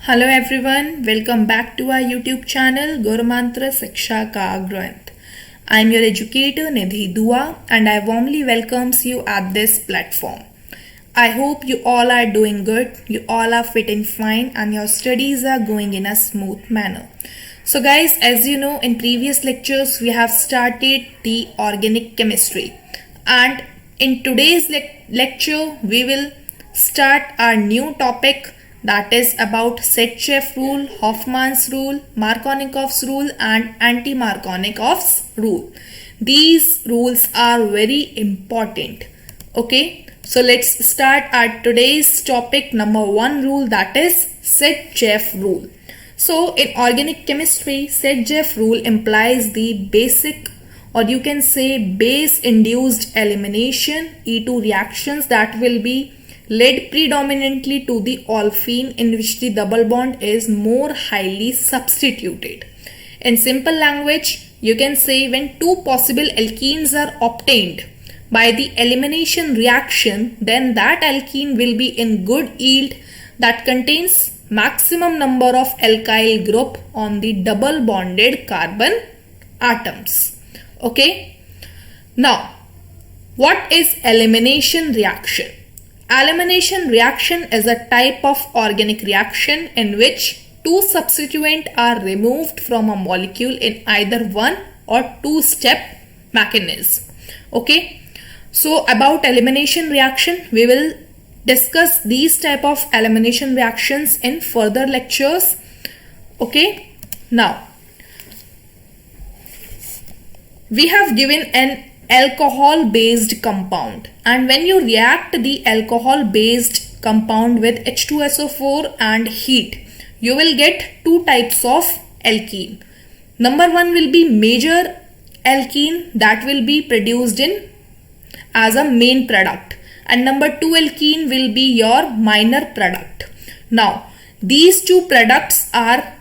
Hello everyone, welcome back to our YouTube channel Gurumantra Shiksha Ka Granth. I am your educator Nidhi Dua and I warmly welcomes you at this platform. I hope you all are doing good, you all are fit and fine and your studies are going in a smooth manner. So guys, as you know, in previous lectures we have started the organic chemistry and in today's lecture we will start our new topic, that is about Set-Jeff rule, Hoffman's rule, Markovnikov's rule and anti-Markovnikov's rule. These rules are very important. Okay, so let's start our today's topic number 1 rule, that is Set-Jeff rule. So in organic chemistry, Set-Jeff rule implies the basic, or you can say base induced elimination E2 reactions that will be led predominantly to the olefin in which the double bond is more highly substituted. In simple language, you can say when two possible alkenes are obtained by the elimination reaction, then that alkene will be in good yield that contains maximum number of alkyl group on the double bonded carbon atoms. Okay. Now, what is elimination reaction? Elimination reaction is a type of organic reaction in which two substituents are removed from a molecule in either one or two-step mechanism. Okay. So about elimination reaction, we will discuss these type of elimination reactions in further lectures. Okay. Now, we have given an alcohol based compound, and when you react the alcohol based compound with H2SO4 and heat, you will get two types of alkene. Number one will be major alkene that will be produced in as a main product, and number two alkene will be your minor product. Now these two products are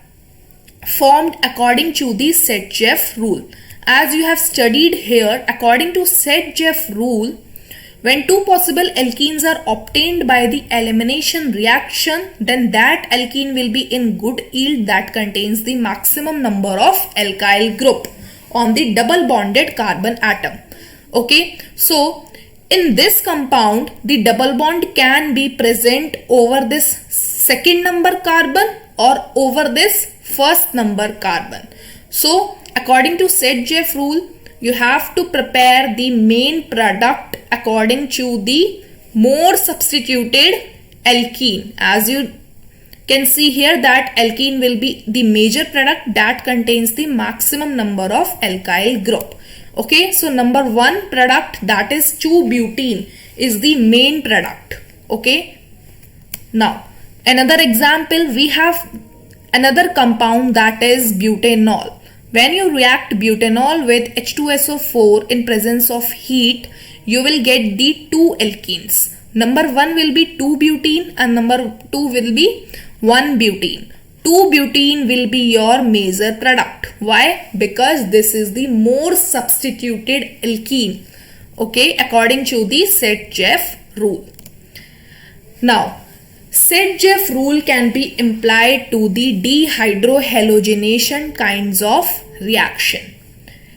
formed according to the Set-Jeff rule. As you have studied here, according to Set-Jeff rule, when two possible alkenes are obtained by the elimination reaction, then that alkene will be in good yield that contains the maximum number of alkyl group on the double bonded carbon atom. Okay, so in this compound, the double bond can be present over this second number carbon or over this first number carbon. So according to Set-Jeff rule, you have to prepare the main product according to the more substituted alkene. As you can see here, that alkene will be the major product that contains the maximum number of alkyl group. Okay, so number one product, that is 2-butene, is the main product. Okay, now another example, we have another compound, that is butanol. When you react butanol with H2SO4 in presence of heat, you will get the two alkenes. Number one will be 2-butene and number two will be 1-butene. 2-butene will be your major product. Why? Because this is the more substituted alkene. Okay, according to the Set-Jeff rule. Now, Set-Jeff rule can be applied to the dehydrohalogenation kinds of reaction.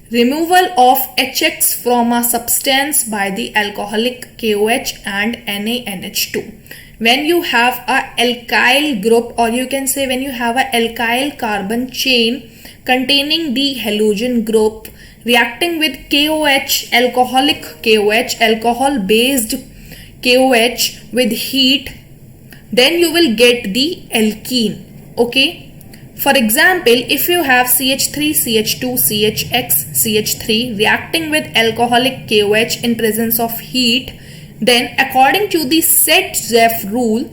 Removal of HX from a substance by the alcoholic KOH and NaNH2. When you have a alkyl group, or you can say when you have a alkyl carbon chain containing the halogen group reacting with KOH, alcoholic KOH, alcohol based KOH with heat, then you will get the alkene. Okay, for example, if you have CH3, CH2, CHX, CH3 reacting with alcoholic KOH in presence of heat, then according to the Set-Jeff rule,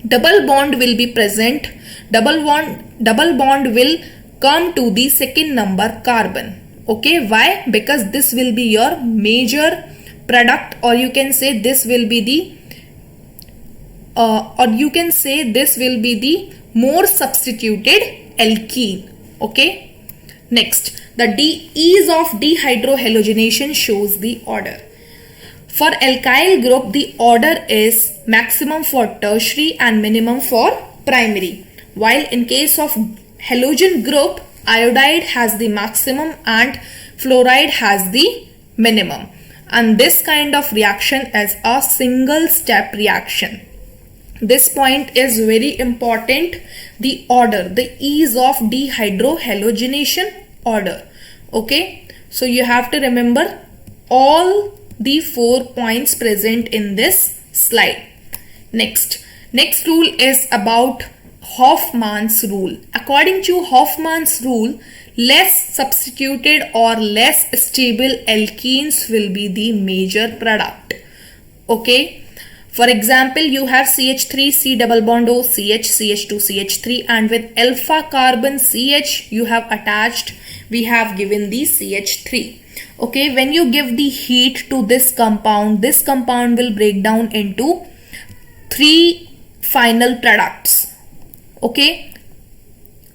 double bond will be present. Double bond will come to the second number carbon. Okay, why? Because this will be your major product, or you can say this will be the more substituted alkene. Okay, next, the ease of dehydrohalogenation shows the order. For alkyl group, the order is maximum for tertiary and minimum for primary. while in case of halogen group, iodide has the maximum and fluoride has the minimum. And this kind of reaction is a single step reaction. This point is very important. The order, the ease of dehydrohalogenation order. Okay, so you have to remember all the 4 points present in this slide. Next rule is about Hofmann's rule. According to Hofmann's rule, less substituted or less stable alkenes will be the major product. Okay, for example, you have CH3, C double bond O, CH, CH2, CH3, and with alpha carbon CH you have attached, we have given the CH3. Okay, when you give the heat to this compound will break down into 3 final products. Okay,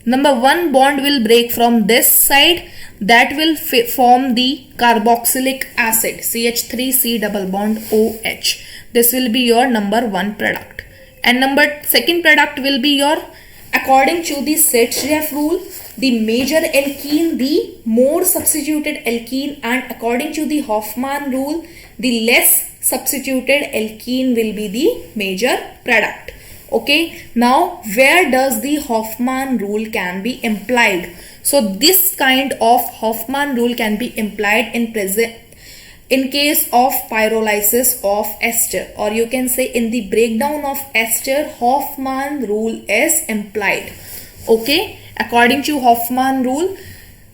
number 1 bond will break from this side, that will form the carboxylic acid CH3 C double bond OH. This will be your number 1 product, and second product will be your, according to the Sertchev rule, the major alkene, the more substituted alkene, and according to the Hofmann rule, the less substituted alkene will be the major product. Okay, now where does the Hofmann rule can be implied? So this kind of Hofmann rule can be implied in case of pyrolysis of ester, or you can say in the breakdown of ester, Hofmann rule is implied. Okay, according to Hofmann rule,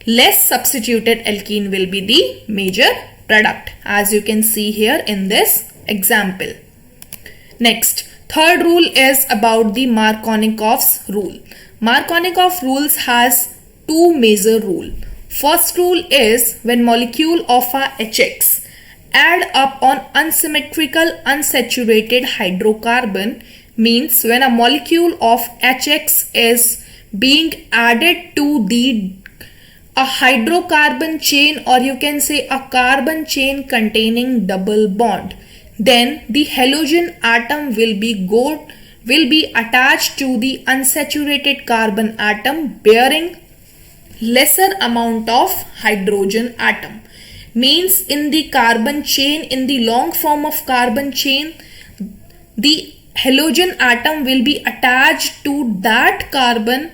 less substituted alkene will be the major product, as you can see here in this example. Next, third rule is about the Markovnikov's rule. Markovnikov rules has 2 major rules. First rule is when molecule of a HX add up on unsymmetrical unsaturated hydrocarbon, means when a molecule of HX is being added to a hydrocarbon chain, or you can say a carbon chain containing double bond, then the halogen atom will be attached to the unsaturated carbon atom bearing lesser amount of hydrogen atom. Means in the carbon chain, in the long form of carbon chain, the halogen atom will be attached to that carbon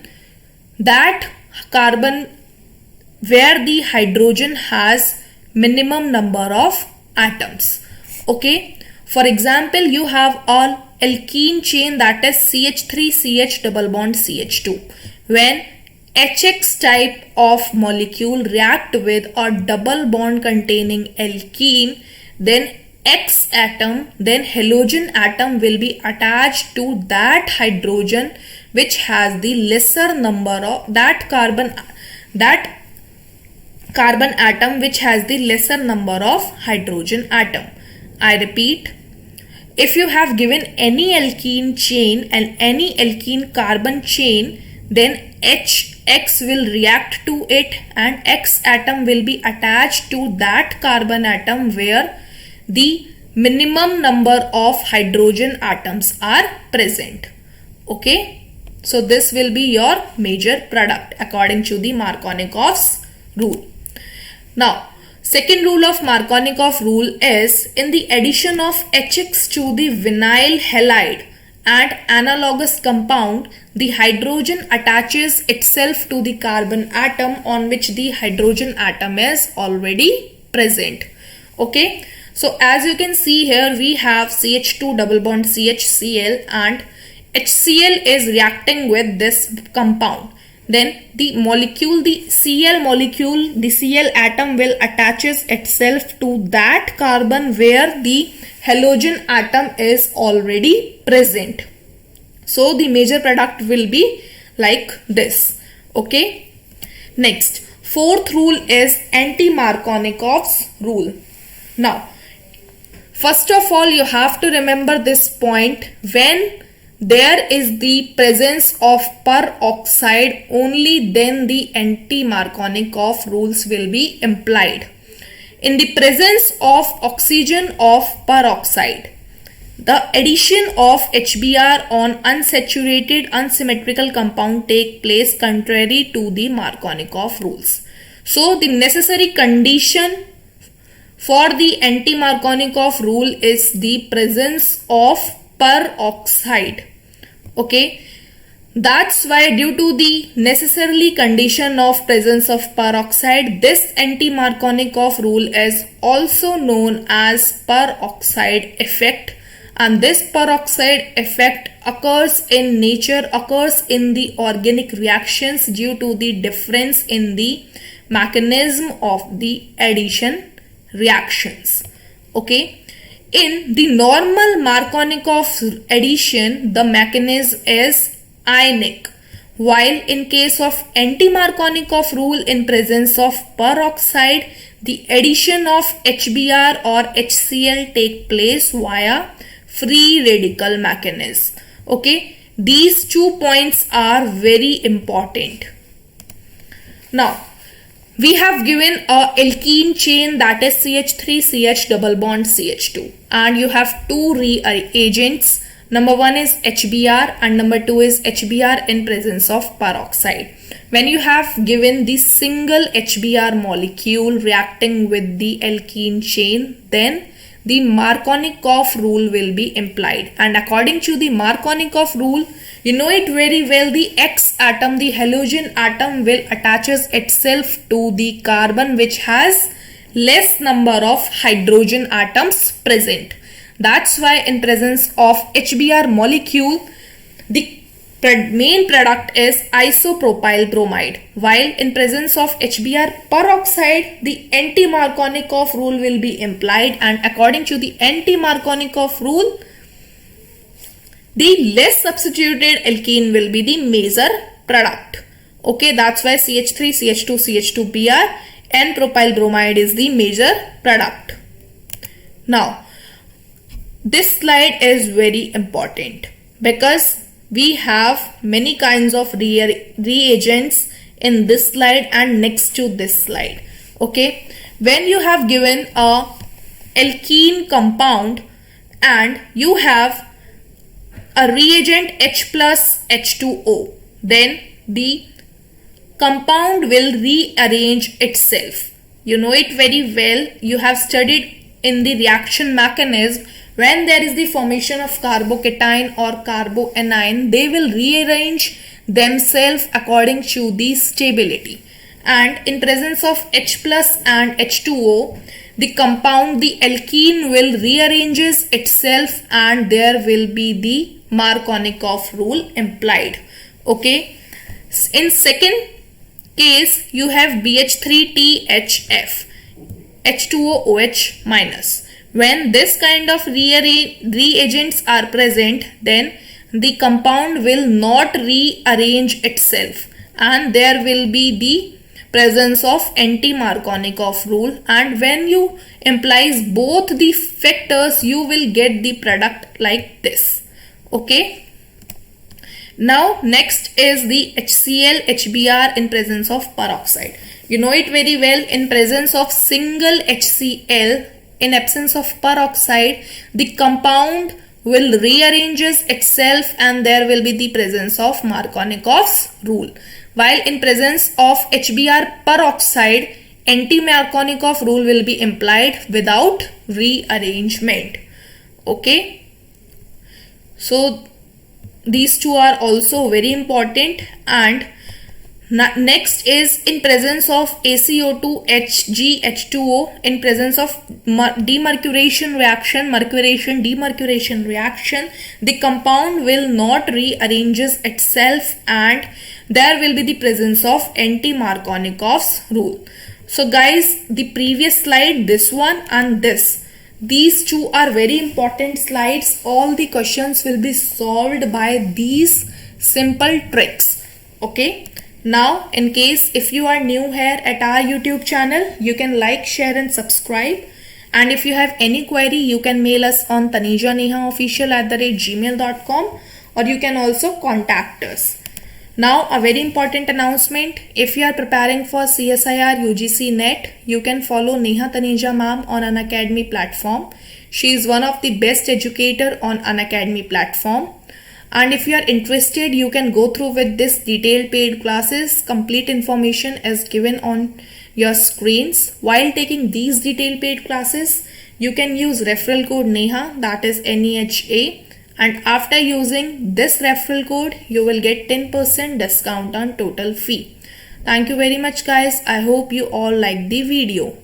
where the hydrogen has minimum number of atoms. Okay, for example, you have an alkene chain, that is CH3 CH double bond CH2. When HX type of molecule react with a double bond containing alkene, then X atom, then halogen atom will be attached to that hydrogen which has the lesser number of that carbon atom which has the lesser number of hydrogen atom. I repeat, if you have given any alkene chain and any alkene carbon chain, then HX will react to it and X atom will be attached to that carbon atom where the minimum number of hydrogen atoms are present. Okay, so this will be your major product according to the Markovnikov's rule. Now, second rule of Markovnikov rule is in the addition of HX to the vinyl halide and analogous compound, the hydrogen attaches itself to the carbon atom on which the hydrogen atom is already present. Okay, so as you can see here, we have CH2 double bond CHCl and HCl is reacting with this compound. Then the molecule, the Cl molecule, the Cl atom will attaches itself to that carbon where the halogen atom is already present. So the major product will be like this. Okay. Next, fourth rule is anti-Markovnikov's rule. Now, first of all, you have to remember this point. When there is the presence of peroxide, only then the anti-Markovnikov rules will be implied. In the presence of oxygen of peroxide, the addition of HBr on unsaturated unsymmetrical compound take place contrary to the Markovnikov rules. So the necessary condition for the anti-Markovnikov rule is the presence of peroxide. Okay, that's why due to the necessarily condition of presence of peroxide, this anti-Markovnikov rule is also known as peroxide effect, and this peroxide effect occurs in nature, occurs in the organic reactions due to the difference in the mechanism of the addition reactions. Okay, in the normal Markovnikov addition, the mechanism is ionic, while in case of anti-Markovnikov rule, in presence of peroxide, the addition of HBr or HCl take place via free radical mechanism. Okay, these 2 points are very important. Now we have given a alkene chain, that is CH3CH double bond CH2, and you have two reagents. Number one is HBr and number two is HBr in presence of peroxide. When you have given the single HBr molecule reacting with the alkene chain, then the Markovnikov rule will be implied, and according to the Markovnikov rule, you know it very well, the X atom, the halogen atom, will attaches itself to the carbon which has less number of hydrogen atoms present. That's why in presence of HBr molecule, the main product is isopropyl bromide, while in presence of HBr peroxide, the anti-Markovnikov rule will be implied, and according to the anti-Markovnikov rule, the less substituted alkene will be the major product. Okay, that's why CH3, CH2, CH2Br and propyl bromide is the major product. Now, this slide is very important because we have many kinds of reagents in this slide and next to this slide. Okay, when you have given a alkene compound and you have a reagent H plus H2O, then the compound will rearrange itself. You know it very well. You have studied in the reaction mechanism. When there is the formation of carbocation or carboanion, they will rearrange themselves according to the stability. And in presence of H plus and H2O, the compound, the alkene, will rearranges itself and there will be the Markovnikov rule implied. Okay. In second case, you have BH3THF, H2OOH minus. When this kind of reagents are present, then the compound will not rearrange itself and there will be the presence of anti-Markovnikov rule, and when you implies both the factors, you will get the product like this. Okay. Now next is the HCl HBr in presence of peroxide. You know it very well. In presence of single HCl, in absence of peroxide, the compound will rearranges itself and there will be the presence of Markovnikov's rule. While in presence of HBr peroxide, anti-Markovnikov rule will be implied without rearrangement. Okay. So these two are also very important. And next is in presence of ACO2 HgH2O, in presence of demercuration reaction, mercuration demercuration reaction, the compound will not rearranges itself and there will be the presence of anti-Markovnikov's rule. So guys, the previous slide, this one and this, these two are very important slides. All the questions will be solved by these simple tricks. Okay. Now, in case if you are new here at our YouTube channel, you can like, share and subscribe. And if you have any query, you can mail us on tanejanehaofficial@gmail.com, or you can also contact us. Now, a very important announcement. If you are preparing for CSIR UGC NET, you can follow Neha Taneja ma'am on Unacademy platform. She is one of the best educator on Unacademy platform. And if you are interested, you can go through with this detailed paid classes. Complete information is given on your screens. While taking these detailed paid classes, you can use referral code NEHA, that is NEHA, and after using this referral code, you will get 10% discount on total fee. Thank you very much guys. I hope you all like the video.